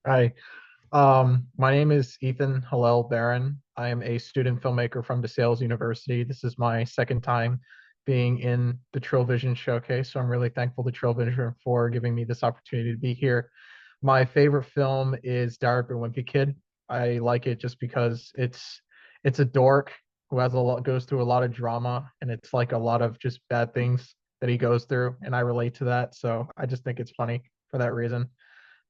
Hi, my name is Ethan Hillel Barron. I am a student filmmaker from DeSales University. This is my second time being in the TRILLVISION showcase, so I'm really thankful to TRILLVISION for giving me this opportunity to be here. My favorite film is Derek and Wimpy Kid. I like it just because it's a dork who has a lot goes through a lot of drama, and it's like a lot of just bad things that he goes through, and I relate to that. So I just think it's funny for that reason.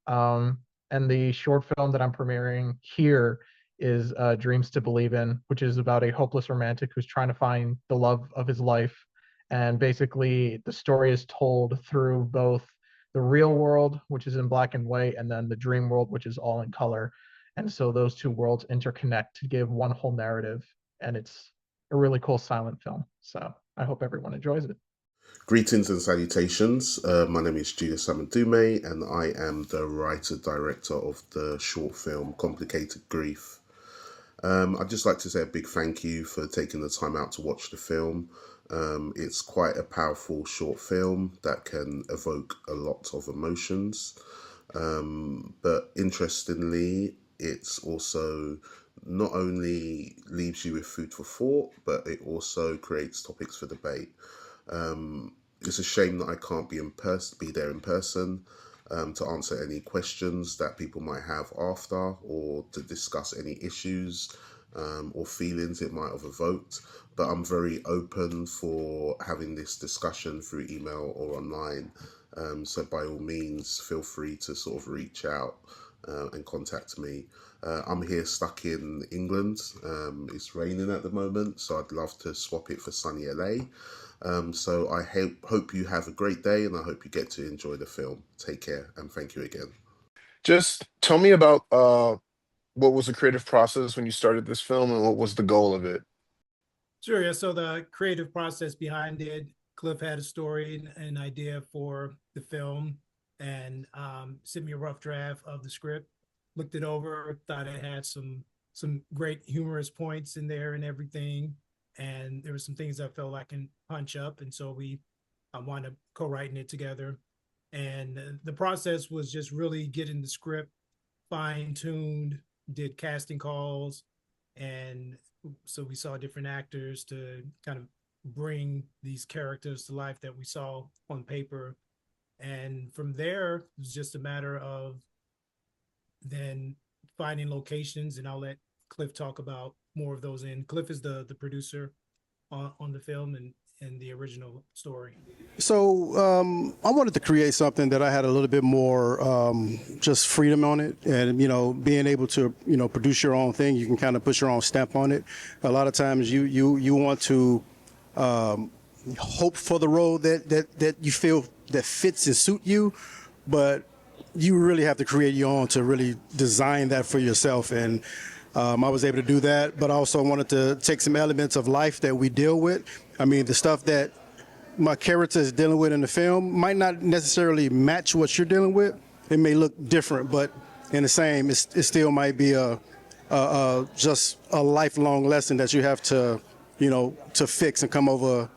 Um, and the short film that I'm premiering here is Dreams to Believe in, which is about a hopeless romantic who's trying to find the love of his life. And basically, the story is told through both the real world, which is in black and white, and then the dream world, which is all in color. And so those two worlds interconnect to give one whole narrative. And it's a really cool silent film. So I hope everyone enjoys it. Greetings and salutations. My name is Julius Samadume, and I am the writer-director of the short film Complicated Grief. I'd just like to say a big thank you for taking the time out to watch the film. It's quite a powerful short film that can evoke a lot of emotions. But interestingly, it's also not only leaves you with food for thought, but it also creates topics for debate. It's a shame that I can't be there in person to answer any questions that people might have after, or to discuss any issues or feelings it might have evoked. But I'm very open for having this discussion through email or online. So by all means, feel free to sort of reach out and contact me. I'm here stuck in England. It's raining at the moment, so I'd love to swap it for sunny LA. So I hope you have a great day, and I hope you get to enjoy the film. Take care, and thank you again. Just tell me about what was the creative process when you started this film, and what was the goal of it? Sure, yeah. So the creative process behind it, Cliff had a story, an idea for the film, and sent me a rough draft of the script. Looked it over, thought it had some great humorous points in there and everything. And there were some things I felt I can punch up. And so I wound up co-writing it together. And the process was just really getting the script fine-tuned, did casting calls. And so we saw different actors to kind of bring these characters to life that we saw on paper. And from there, it was just a matter of then finding locations, and I'll let Cliff talk about more of those. And Cliff is the producer on the film and the original story. So I wanted to create something that I had a little bit more just freedom on it, and being able to produce your own thing. You can kind of put your own stamp on it. A lot of times you want to hope for the role that you feel that fits and suit you, but you really have to create your own to really design that for yourself. And I was able to do that, but I also wanted to take some elements of life that we deal with. I mean, the stuff that my character is dealing with in the film might not necessarily match what you're dealing with. It may look different, but in the same, it still might be just a lifelong lesson that you have to, to fix and come on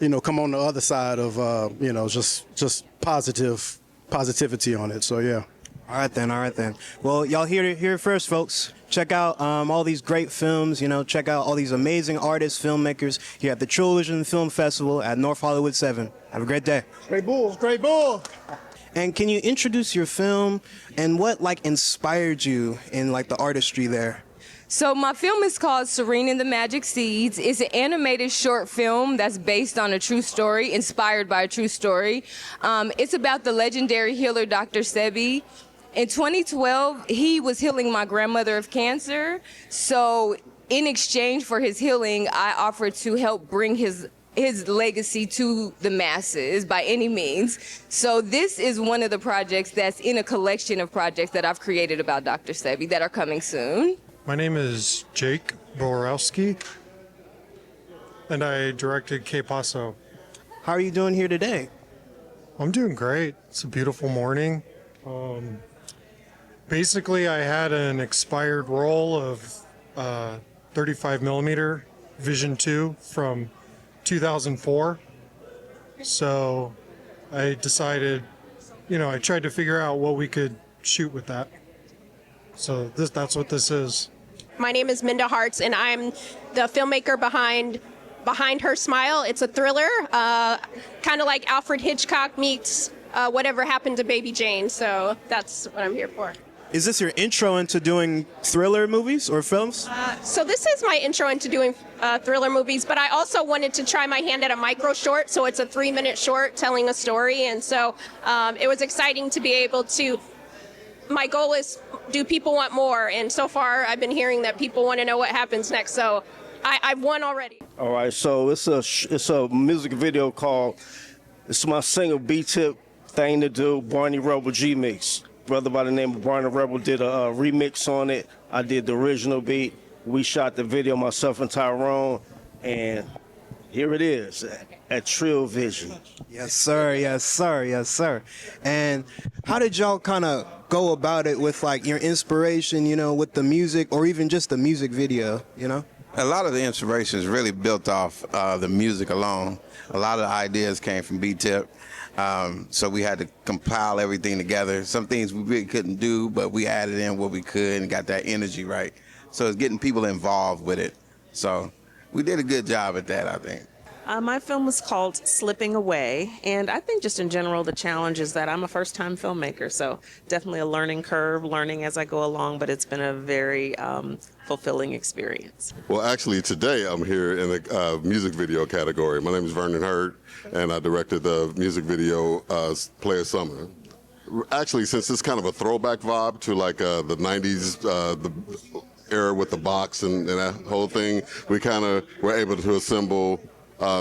the other side of, just positivity on it. So yeah. All right then. Well, y'all hear it first, folks. Check out all these great films. Check out all these amazing artists, filmmakers here at the TRILLVISION Film Festival at North Hollywood 7. Have a great day. Great bull. And can you introduce your film and what inspired you in the artistry there? So my film is called Serene and the Magic Seeds. It's an animated short film that's based on a true story, inspired by a true story. It's about the legendary healer, Dr. Sebi. In 2012, he was healing my grandmother of cancer. So in exchange for his healing, I offered to help bring his legacy to the masses by any means. So this is one of the projects that's in a collection of projects that I've created about Dr. Sebi that are coming soon. My name is Jake Borowski, and I directed Que Paso. How are you doing here today? I'm doing great. It's a beautiful morning. Basically, I had an expired roll of 35 millimeter Vision 2 from 2004. So I decided, I tried to figure out what we could shoot with that. So that's what this is. My name is Minda Hartz, and I'm the filmmaker behind Her Smile. It's a thriller, kind of like Alfred Hitchcock meets Whatever Happened to Baby Jane. So that's what I'm here for. Is this your intro into doing thriller movies or films? So this is my intro into doing thriller movies, but I also wanted to try my hand at a micro short. So it's a 3-minute short telling a story. And so it was exciting to be able to, my goal is, do people want more? And so far I've been hearing that people want to know what happens next. So I've won already. All right, so it's a music video called, it's my single B-Tip Thing to Do, Barney Rebel G-Mix. Brother by the name of Barney Rebel did a remix on it. I did the original beat. We shot the video, myself and Tyrone, and here it is at TRILLVISION. Yes, sir. Yes, sir. Yes, sir. And how did y'all kind of go about it with like your inspiration, with the music or even just the music video, A lot of the inspiration is really built off the music alone. A lot of the ideas came from B-Tip. So we had to compile everything together. Some things we really couldn't do, but we added in what we could and got that energy right. So it's getting people involved with it. So we did a good job at that, I think. My film was called Slipping Away, and I think just in general the challenge is that I'm a first-time filmmaker, so definitely a learning curve, learning as I go along, but it's been a very fulfilling experience. Well, actually today I'm here in the music video category. My name is Vernon Hurd, and I directed the music video Play of Summer. Actually, since it's kind of a throwback vibe to like the 90s, the era with the box and that whole thing, we kind of were able to assemble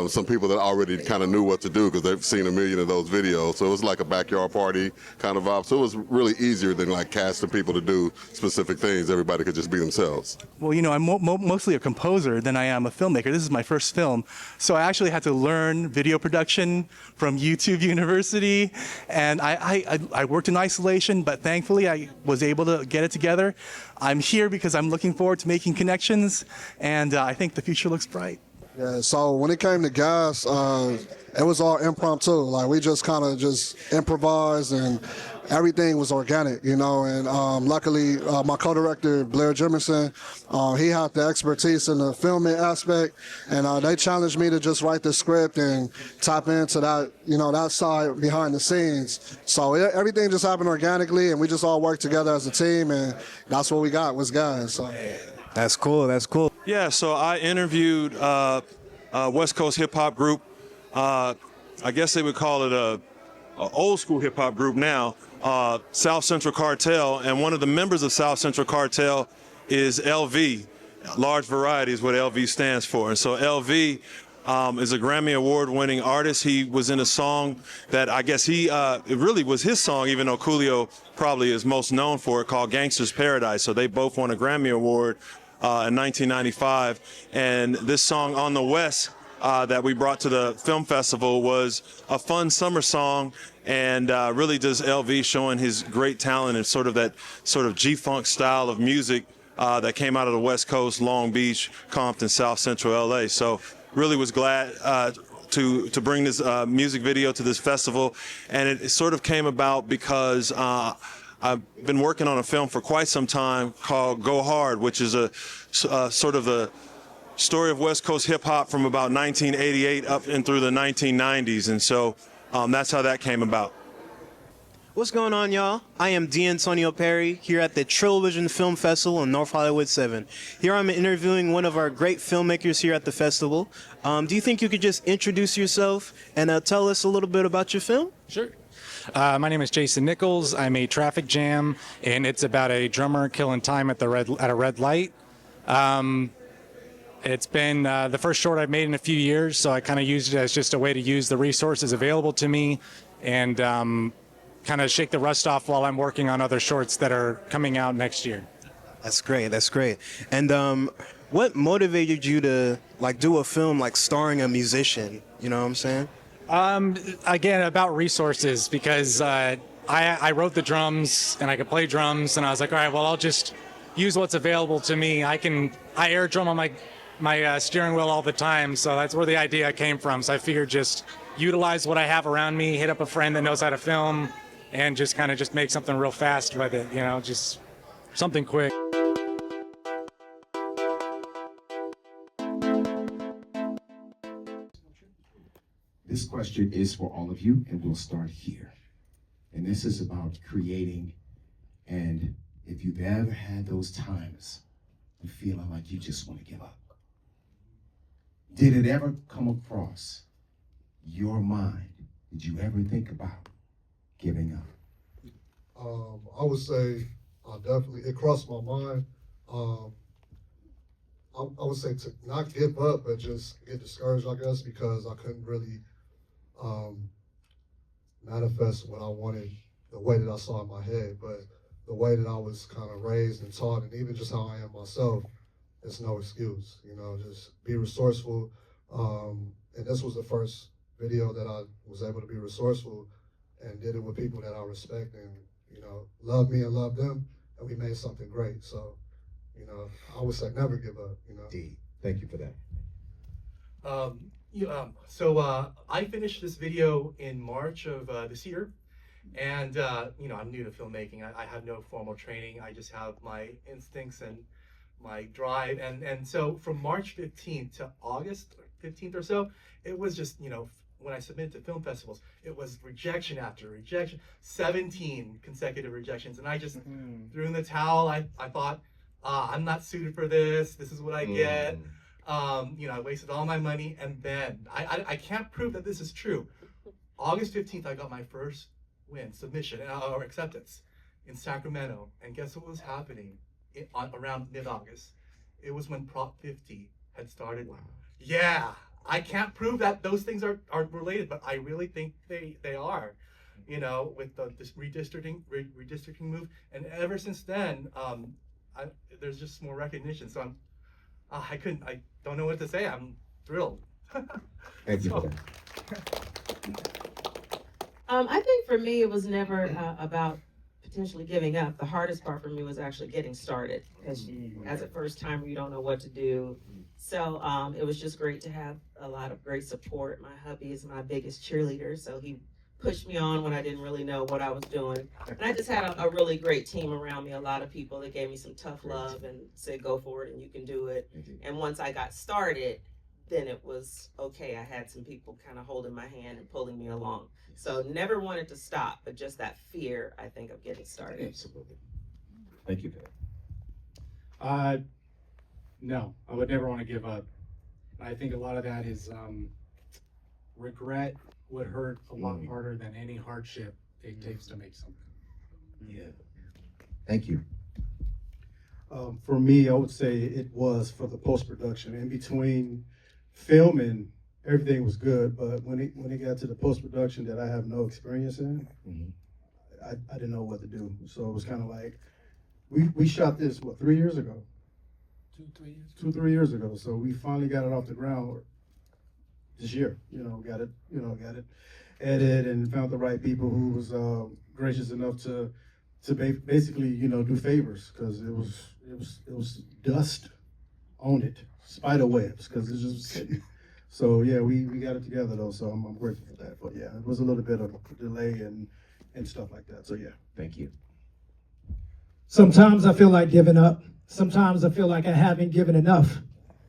some people that already kind of knew what to do because they've seen a million of those videos. So it was like a backyard party kind of vibe. So it was really easier than like casting people to do specific things. Everybody could just be themselves. Well, I'm mostly a composer than I am a filmmaker. This is my first film. So I actually had to learn video production from YouTube University. And I worked in isolation, but thankfully I was able to get it together. I'm here because I'm looking forward to making connections. And I think the future looks bright. Yeah, so when it came to Gas, it was all impromptu. Like we just kind of just improvised and everything was organic, and luckily my co-director, Blair Jimerson, he had the expertise in the filming aspect, and they challenged me to just write the script and tap into that, that side behind the scenes. So everything just happened organically, and we just all worked together as a team, and that's what we got was Gas. So. That's cool. That's cool. Yeah, so I interviewed West Coast hip hop group. I guess they would call it a old school hip hop group now, South Central Cartel. And one of the members of South Central Cartel is LV. Large Variety is what LV stands for. And so LV is a Grammy Award winning artist. He was in a song that I guess it really was his song, even though Coolio probably is most known for it, called Gangsta's Paradise. So they both won a Grammy Award in 1995. And this song, On the West, that we brought to the film festival was a fun summer song, and really just LV showing his great talent and sort of that sort of G-funk style of music that came out of the West Coast, Long Beach, Compton, South Central LA. So really was glad to bring this music video to this festival, and it sort of came about because I've been working on a film for quite some time called Go Hard, which is a sort of the story of West Coast hip hop from about 1988 up and through the 1990s, and so that's how that came about. What's going on, y'all? I am D'Antonio Perry here at the TRILLVISION Film Festival in North Hollywood 7. Here I'm interviewing one of our great filmmakers here at the festival. Do you think you could just introduce yourself and tell us a little bit about your film? Sure. My name is Jason Nichols. I'm a traffic jam, and it's about a drummer killing time at a red light. It's been the first short I've made in a few years, so I kind of used it as just a way to use the resources available to me and kind of shake the rust off while I'm working on other shorts that are coming out next year. That's great. That's great. And what motivated you to do a film starring a musician? You know what I'm saying? Again, about resources, because I wrote the drums and I could play drums, and I was like, all right, well, I'll just use what's available to me. I air drum on my steering wheel all the time, so that's where the idea came from. So I figured just utilize what I have around me, hit up a friend that knows how to film, and just kind of just make something real fast with it, you know, just something quick. This question is for all of you, and we'll start here. And this is about creating, and if you've ever had those times of feeling like you just want to give up. Did it ever come across your mind? Did you ever think about giving up? I would say definitely, it crossed my mind. I would say to not give up, but just get discouraged, I guess, because I couldn't really manifest what I wanted the way that I saw in my head. But the way that I was kind of raised and taught, and even just how I am myself, it's no excuse. You know, just be resourceful. And this was the first video that I was able to be resourceful and did it with people that I respect and, you know, love me and love them, and we made something great. So, you know, I would say never give up, you know. Indeed. Thank you for that. I finished this video in March of this year, and you know, I'm new to filmmaking. I have no formal training. I just have my instincts and my drive, and so from March 15th to August 15th or so, it was just, you know, when I submitted to film festivals, it was rejection after rejection, 17 consecutive rejections, and I just threw in the towel. I thought, I'm not suited for this. This is what I get. You know, I wasted all my money, and then I can't prove that this is true. August 15th, I got my first submission or acceptance in Sacramento, and guess what was happening around mid-August? It was when Prop 50 had started. Wow. Yeah, I can't prove that those things are related, but I really think they are. You know, with this redistricting move, and ever since then, there's just more recognition. So I don't know what to say. I'm thrilled. Thank you for that. I think for me, it was never about potentially giving up. The hardest part for me was actually getting started, because as a first timer, you don't know what to do. So it was just great to have a lot of great support. My hubby is my biggest cheerleader, so he pushed me on when I didn't really know what I was doing. And I just had a really great team around me, a lot of people that gave me some tough love and said, go for it and you can do it. And once I got started, then it was okay. I had some people kind of holding my hand and pulling me along. So never wanted to stop, but just that fear, I think, of getting started. Absolutely. Thank you for that. No, I would never want to give up. I think a lot of that is regret would hurt a lot harder than any hardship it takes to make something. Yeah. Thank you. For me, I would say it was for the post-production. In between filming, everything was good, but when it got to the post-production that I have no experience in, I didn't know what to do. So it was kind of like, we shot this, 3 years ago? 2-3 years ago. So we finally got it off the ground this year. Got it edited and found the right people who was gracious enough to basically, do favors, because it was dust on it, spider webs, because it's just sitting. So yeah, we got it together though, so I'm grateful for that. But yeah, it was a little bit of a delay and stuff like that. So yeah, thank you. Sometimes I feel like giving up. Sometimes I feel like I haven't given enough.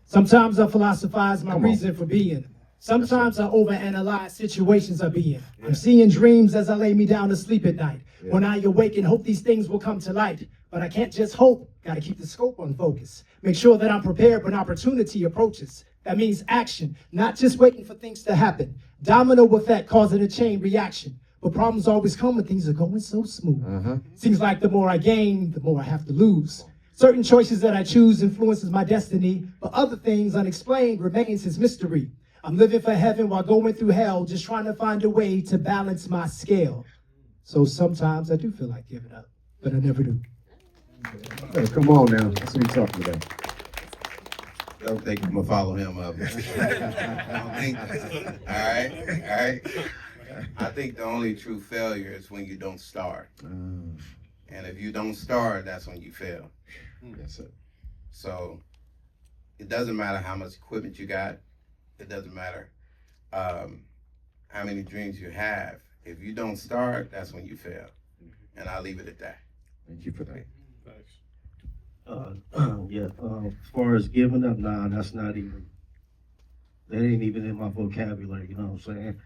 Sometimes I philosophize my reason for being. Sometimes I overanalyze situations I be in. I'm seeing dreams as I lay me down to sleep at night. When I awaken, hope these things will come to light. But I can't just hope, gotta keep the scope on focus. Make sure that I'm prepared when opportunity approaches. That means action, not just waiting for things to happen. Domino effect causing a chain reaction. But problems always come when things are going so smooth. Seems like the more I gain, the more I have to lose. Certain choices that I choose influences my destiny, but other things unexplained remains as mystery. I'm living for heaven while going through hell, just trying to find a way to balance my scale. So sometimes I do feel like giving up, but I never do. Hey, come on now. That's what we're talking about. Don't think I'm gonna follow him up. Don't think that. All right. I think the only true failure is when you don't start. And if you don't start, that's when you fail. That's it. So it doesn't matter how much equipment you got. It doesn't matter how many dreams you have. If you don't start, that's when you fail. And I'll leave it at that. Thank you for that. As far as giving up, nah, that ain't even in my vocabulary, you know what I'm saying?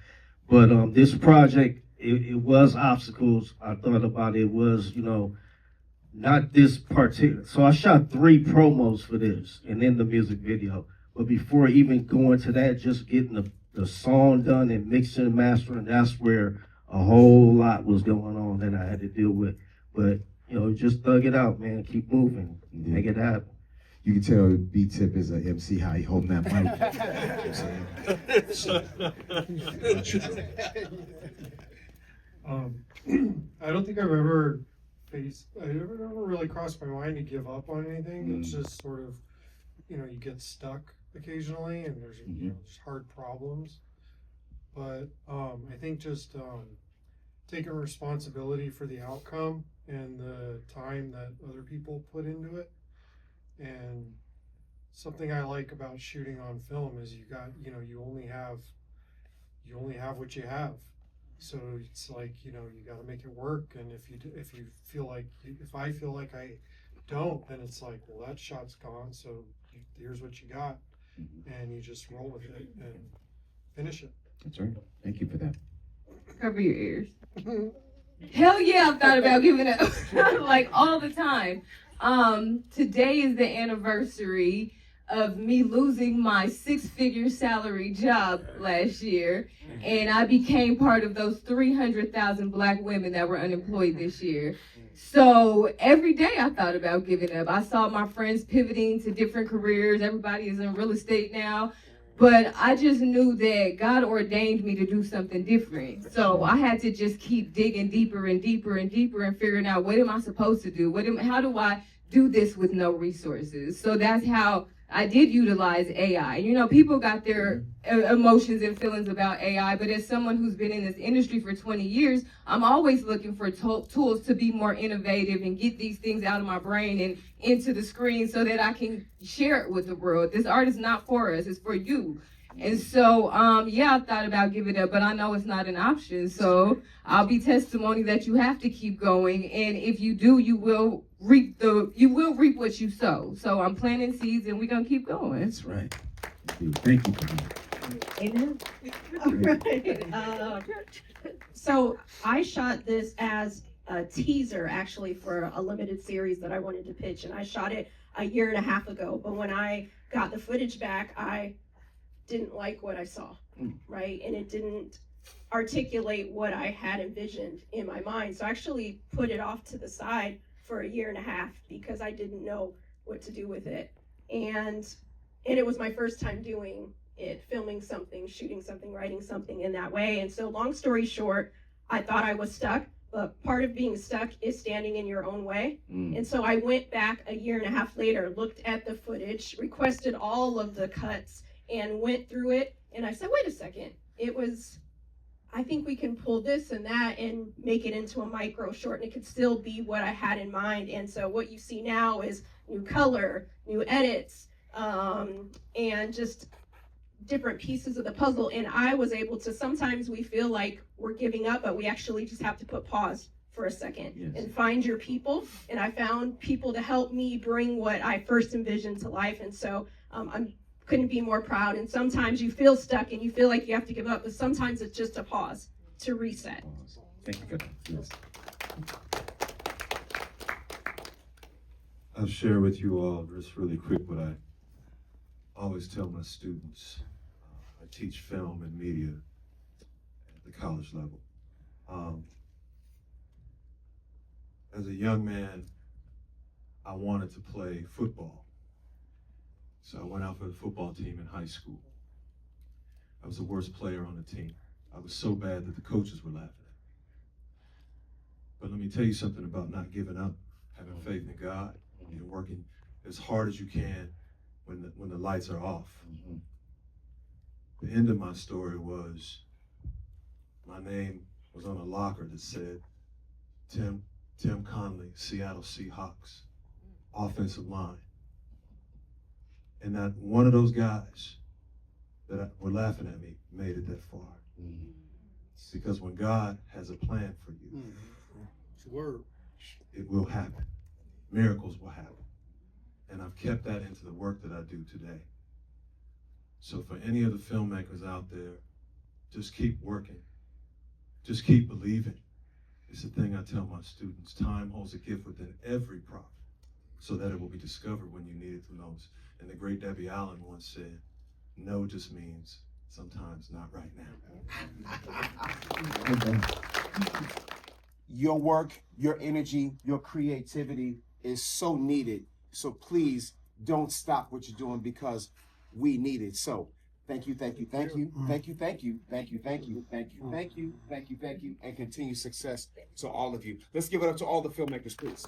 But this project, it was obstacles. I thought about it was, not this particular. So I shot 3 promos for this and then the music video. But before even going to that, just getting the song done and mixing and mastering, that's where a whole lot was going on that I had to deal with. But, just thug it out, man. Keep moving. Make it happen. You can tell B-Tip is an MC, how he holding that mic. I don't think I've ever never really crossed my mind to give up on anything. It's just sort of, you get stuck occasionally and there's just hard problems. But I think just taking responsibility for the outcome and the time that other people put into it. And something I like about shooting on film is you only have what you have. So it's like, you got to make it work. And if I feel like I don't, then it's like, well, that shot's gone. So here's what you got. And you just roll with it and finish it. That's right. Thank you for that. Cover your ears. Hell yeah, I've thought about giving up like all the time. Today is the anniversary of me losing my 6-figure salary job last year, and I became part of those 300,000 Black women that were unemployed this year. So every day I thought about giving up. I saw my friends pivoting to different careers. Everybody is in real estate now. But I just knew that God ordained me to do something different. So I had to just keep digging deeper and deeper and deeper and figuring out, what am I supposed to do? How do I do this with no resources? So that's how I did utilize AI. People got their emotions and feelings about AI, but as someone who's been in this industry for 20 years, I'm always looking for tools to be more innovative and get these things out of my brain and into the screen so that I can share it with the world. This art is not for us, it's for you. And so, I thought about giving up, but I know it's not an option. So I'll be testimony that you have to keep going. And if you do, you will reap what you sow. So I'm planting seeds and we're going to keep going. That's right. Thank you. Amen. All right. So I shot this as a teaser, actually, for a limited series that I wanted to pitch. And I shot it a year and a half ago. But when I got the footage back, I didn't like what I saw, right? And it didn't articulate what I had envisioned in my mind. So I actually put it off to the side for a year and a half because I didn't know what to do with it. And it was my first time doing it, filming something, shooting something, writing something in that way. And so long story short, I thought I was stuck, but part of being stuck is standing in your own way. And so I went back a year and a half later, looked at the footage, requested all of the cuts, and went through it, and I said, wait a second, I think we can pull this and that and make it into a micro short, and it could still be what I had in mind. And so what you see now is new color, new edits, and just different pieces of the puzzle. And I was able to, sometimes we feel like we're giving up, but we actually just have to put pause for a second and find your people. And I found people to help me bring what I first envisioned to life. And so couldn't be more proud. And sometimes you feel stuck and you feel like you have to give up, but sometimes it's just a pause to reset. Thank you for that. Yes. I'll share with you all just really quick what I always tell my students. I teach film and media at the college level. As a young man, I wanted to play football. So I went out for the football team in high school. I was the worst player on the team. I was so bad that the coaches were laughing at me. But let me tell you something about not giving up, having faith in God, and working as hard as you can when the lights are off. The end of my story was my name was on a locker that said Tim Conley, Seattle Seahawks, offensive line. And not one of those guys that were laughing at me made it that far. Because when God has a plan for you, it will happen. Miracles will happen. And I've kept that into the work that I do today. So for any of the filmmakers out there, just keep working. Just keep believing. It's the thing I tell my students. Time holds a gift within every prophet so that it will be discovered when you need it the most. And the great Debbie Allen once said, no just means sometimes not right now. Your work, your energy, your creativity is so needed. So please don't stop what you're doing because we need it. So thank you, thank you, thank you, thank you, thank you, thank you, thank you, thank you, thank you, thank you, thank you, and continued success to all of you. Let's give it up to all the filmmakers, please.